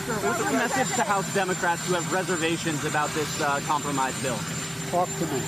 What's the message to House Democrats who have reservations about this compromise bill? Talk to me.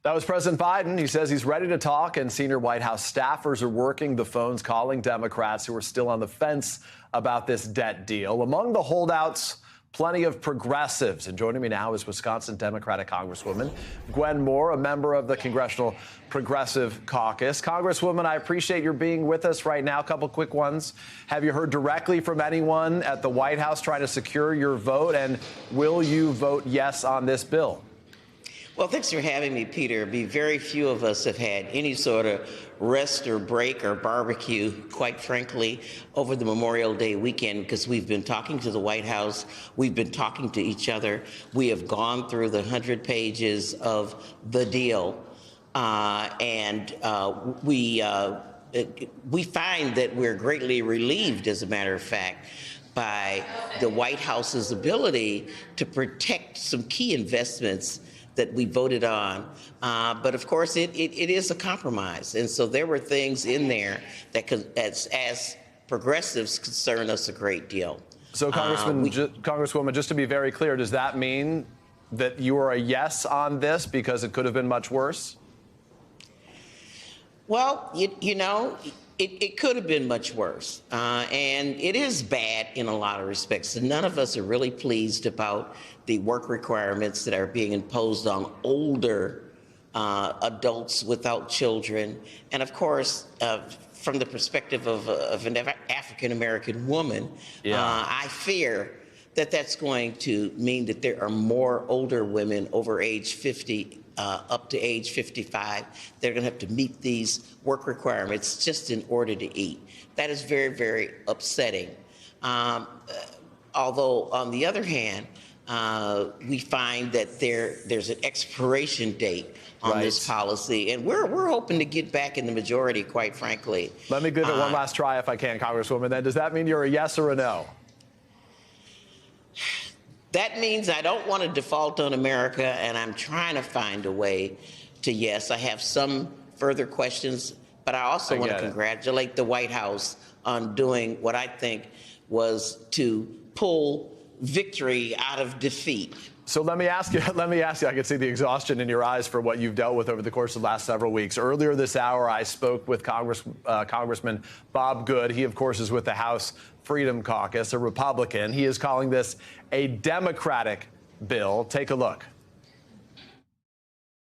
That was President Biden. He says he's ready to talk, and senior White House staffers are working the phones, calling Democrats who are still on the fence about this debt deal. Among the holdouts, plenty of progressives. And joining me now is Wisconsin Democratic Congresswoman Gwen Moore, a member of the Congressional Progressive Caucus. Congresswoman, I appreciate your being with us right now. A couple quick ones. Have you heard directly from anyone at the White House trying to secure your vote? And will you vote yes on this bill? Well, thanks for having me, Peter. Very few of us have had any sort of rest or break or barbecue, quite frankly, over the Memorial Day weekend, because we've been talking to the White House. We've been talking to each other. We have gone through the 100 pages of the deal, and we find that we're greatly relieved, as a matter of fact, by the White House's ability to protect some key investments that we voted on. But of course, it is a compromise. And so there were things in there that could, as progressives, concern us a great deal. So, Congresswoman, just to be very clear, does that mean that you are a yes on this because it could have been much worse? Well, you know, it could have been much worse. And it is bad in a lot of respects. And none of us are really pleased about the work requirements that are being imposed on older adults without children. And of course, from the perspective of an African-American woman, I fear that that's going to mean that there are more older women over age 50 up to age 55. They're going to have to meet these work requirements just in order to eat. That is very, very upsetting. Although, on the other hand, we find that there's an expiration date on this policy, and we're hoping to get back in the majority, quite frankly. Let me give it one last try, if I can, Congresswoman. Then does that mean you're a yes or a no? That means I don't want to default on America, and I'm trying to find a way to yes. I have some further questions, but I also want to congratulate the White House on doing what I think was to pull victory out of defeat. So let me ask you, I can see the exhaustion in your eyes for what you've dealt with over the course of the last several weeks. Earlier this hour, I spoke with Congressman Bob Good. He, of course, is with the House Freedom Caucus, a Republican. He is calling this a Democratic bill. Take a look.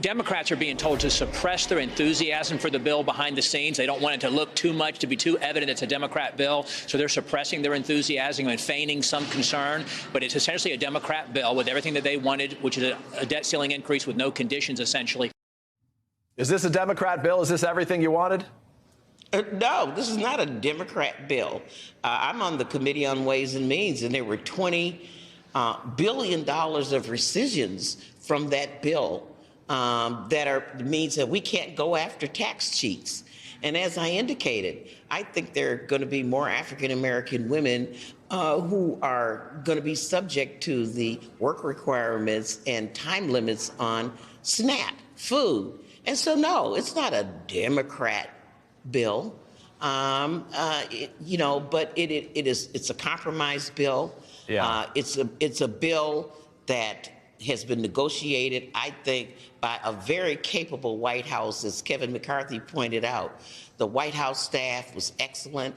Democrats are being told to suppress their enthusiasm for the bill behind the scenes. They don't want it to look too much, to be too evident it's a Democrat bill. So they're suppressing their enthusiasm and feigning some concern. But it's essentially a Democrat bill with everything that they wanted, which is a debt ceiling increase with no conditions, essentially. Is this a Democrat bill? Is this everything you wanted? No, this is not a Democrat bill. I'm on the Committee on Ways and Means, and there were $20 billion of rescissions from that bill. Means that we can't go after tax cheats. And as I indicated, I think there are going to be more African-American women who are going to be subject to the work requirements and time limits on SNAP food. And so, no, it's not a Democrat bill, but it's a compromise bill. Yeah. It's a bill that has been negotiated, I think, by a very capable White House, as Kevin McCarthy pointed out. The White House staff was excellent.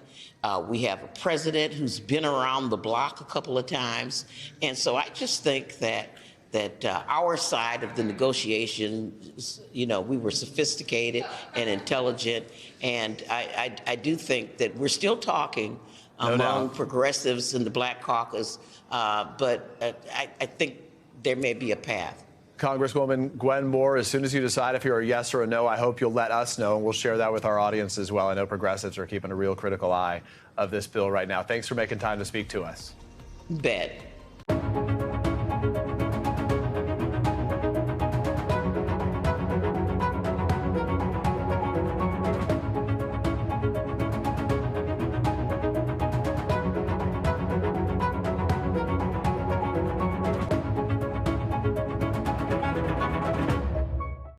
We have a president who's been around the block a couple of times. And so I just think that our side of the negotiations, we were sophisticated and intelligent. And I do think that we're still talking among progressives in the Black Caucus, but I think there may be a path. Congresswoman Gwen Moore, as soon as you decide if you're a yes or a no, I hope you'll let us know, and we'll share that with our audience as well. I know progressives are keeping a real critical eye of this bill right now. Thanks for making time to speak to us. Bet.